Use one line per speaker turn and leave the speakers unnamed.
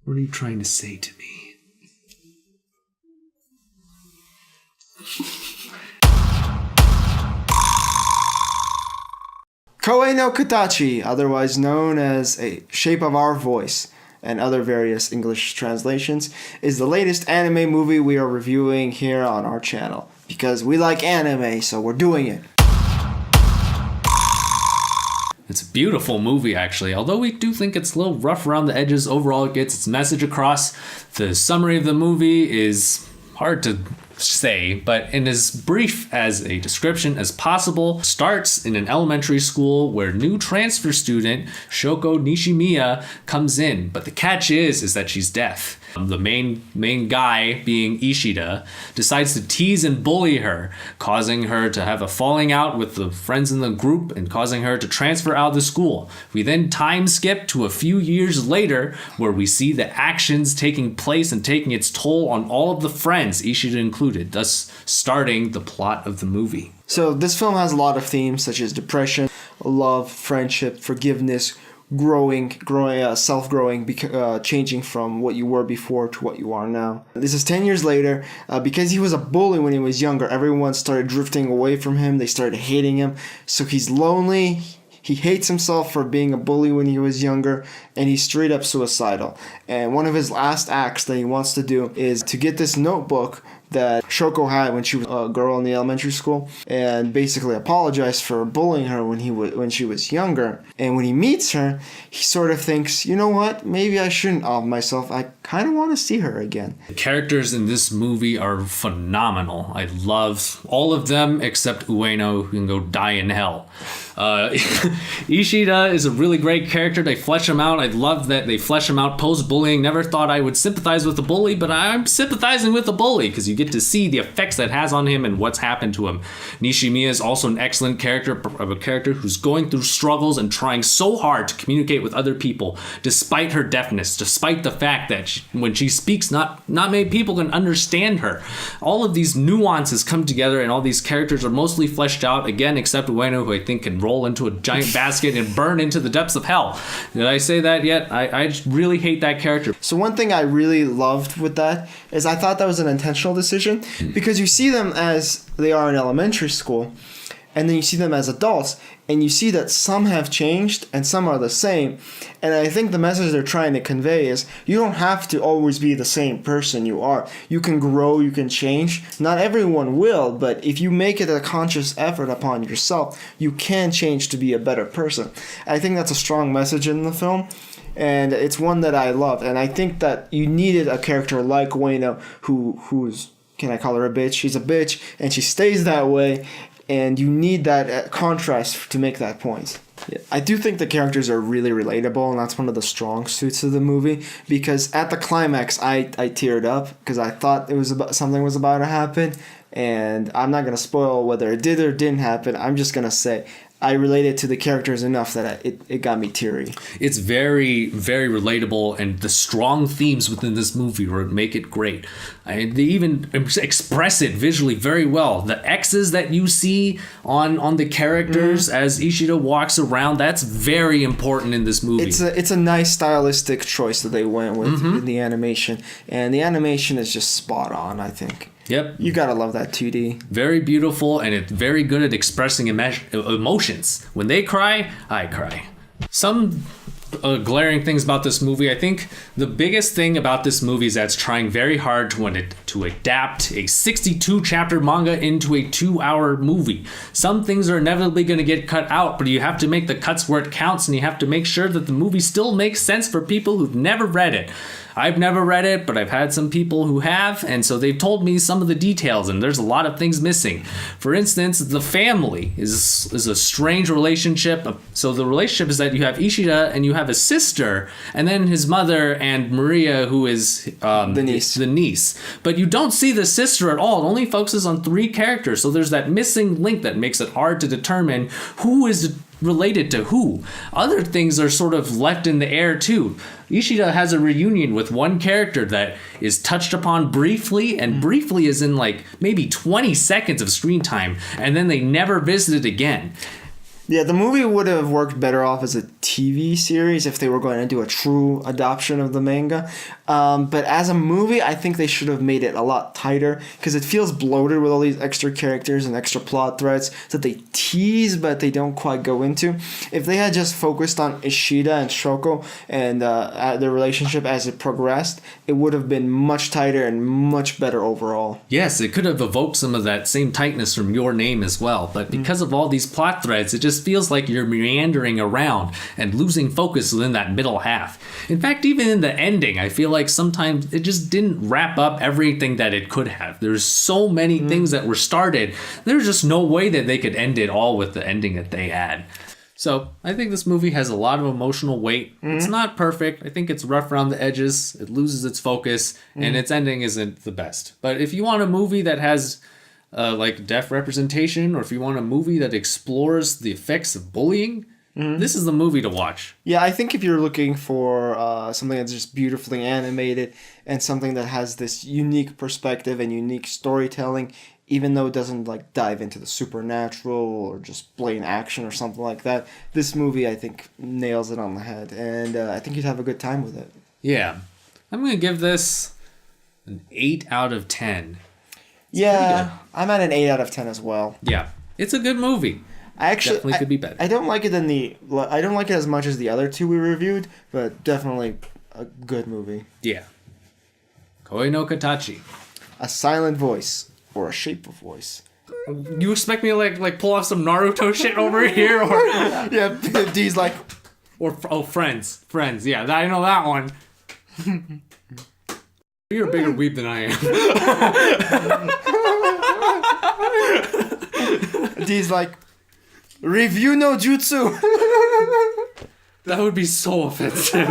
What are you trying to say to me?
Koe no Katachi, otherwise known as A Shape of Our Voice and other various English translations, is the latest anime movie we are reviewing here on our channel. Because we like anime, so we're doing it.
It's a beautiful movie, actually. Although we do think it's a little rough around the edges, overall it gets its message across. The summary of the movie is hard to say, but in as brief as a description as possible, starts in an elementary school where new transfer student Shoko Nishimiya comes in, but the catch is that she's deaf. The main guy, being Ishida, decides to tease and bully her, causing her to have a falling out with the friends in the group and causing her to transfer out of the school. We then time skip to a few years later where we see the actions taking place and taking its toll on all of the friends, Ishida included, thus starting the plot of the movie.
So this film has a lot of themes such as depression, love, friendship, forgiveness, self-growing, changing from what you were before to what you are now. This is 10 years later. Because he was a bully when he was younger, everyone started drifting away from him. They started hating him. So he's lonely. He hates himself for being a bully when he was younger, and he's straight up suicidal. And one of his last acts that he wants to do is to get this notebook that Shoko had when she was a girl in the elementary school, and basically apologize for bullying her when she was younger. And when he meets her, he sort of thinks, you know what, maybe I shouldn't off myself. I kind of want to see her again.
The characters in this movie are phenomenal. I love all of them except Ueno, who can go die in hell. Ishida is a really great character. They flesh him out. I love that they flesh him out post-bullying. Never thought I would sympathize with the bully, but I'm sympathizing with the bully because you get to see the effects that has on him and what's happened to him. Nishimiya is also an excellent character, of a character who's going through struggles and trying so hard to communicate with other people despite her deafness, despite the fact that when she speaks, not many people can understand her. All of these nuances come together and all these characters are mostly fleshed out, again, except Ueno, who I think can roll into a giant basket and burn into the depths of hell. Did I say that yet? I just really hate that character.
So one thing I really loved with that is I thought that was an intentional decision, because you see them as they are in elementary school, and then you see them as adults, and you see that some have changed and some are the same. And I think the message they're trying to convey is you don't have to always be the same person you are. You can grow, you can change. Not everyone will, but if you make it a conscious effort upon yourself, you can change to be a better person. I think that's a strong message in the film, and it's one that I love. And I think that you needed a character like Ueno who's, can I call her a bitch? She's a bitch, and she stays that way. And you need that contrast to make that point. Yeah. I do think the characters are really relatable, and that's one of the strong suits of the movie. Because at the climax, I teared up because I thought something was about to happen, and I'm not gonna spoil whether it did or didn't happen. I'm just gonna say I related to the characters enough that it got me teary.
It's very, very relatable, and the strong themes within this movie make it great. They even express it visually very well. The X's that you see on the characters as Ishida walks around, that's very important in this movie.
It's a nice stylistic choice that they went with in the animation, and the animation is just spot on, I think.
Yep.
You gotta love that 2D.
Very beautiful, and it's very good at expressing emotions. When they cry, I cry. Some glaring things about this movie. I think the biggest thing about this movie is that it's trying very hard to adapt a 62-chapter manga into a 2-hour movie. Some things are inevitably going to get cut out, but you have to make the cuts where it counts, and you have to make sure that the movie still makes sense for people who've never read it. I've never read it, but I've had some people who have, and so they've told me some of the details, and there's a lot of things missing. For instance, the family is a strange relationship. So the relationship is that you have Ishida and you have a sister, and then his mother and Maria, who is the niece. But you don't see the sister at all. It only focuses on 3 characters, so there's that missing link that makes it hard to determine who is related to who. Other things are sort of left in the air too. Ishida has a reunion with one character that is touched upon briefly, and briefly is in like maybe 20 seconds of screen time, and then they never visit it again.
Yeah, the movie would have worked better off as a TV series if they were going to do a true adoption of the manga. But as a movie, I think they should have made it a lot tighter because it feels bloated with all these extra characters and extra plot threads that they tease but they don't quite go into. If they had just focused on Ishida and Shoko and their relationship as it progressed, it would have been much tighter and much better overall.
Yes, it could have evoked some of that same tightness from Your Name as well, but because of all these plot threads, it just feels like you're meandering around and losing focus within that middle half. In fact, even in the ending, I feel like sometimes it just didn't wrap up everything that it could have. There's so many things that were started. There's just no way that they could end it all with the ending that they had. So I think this movie has a lot of emotional weight. It's not perfect. I think it's rough around the edges. It loses its focus, and its ending isn't the best. But if you want a movie that has like deaf representation, or if you want a movie that explores the effects of bullying, this is the movie to watch.
Yeah, I think if you're looking for something that's just beautifully animated and something that has this unique perspective and unique storytelling, even though it doesn't like dive into the supernatural or just blatant action or something like that, this movie I think nails it on the head, and I think you'd have a good time with it.
Yeah, I'm gonna give this an 8 out of 10.
Yeah, I'm at an 8 out of 10 as well.
Yeah, it's a good movie.
I actually
Definitely could be better.
I don't like it I don't like it as much as the other two we reviewed, but definitely a good movie.
Yeah. Koi no Katachi.
A silent voice or a shape of voice.
You expect me to like pull off some Naruto shit over here, or
Yeah, D's like,
Friends. Yeah, I know that one. You're a bigger weeb than I am.
D's like, review no jutsu.
That would be so offensive.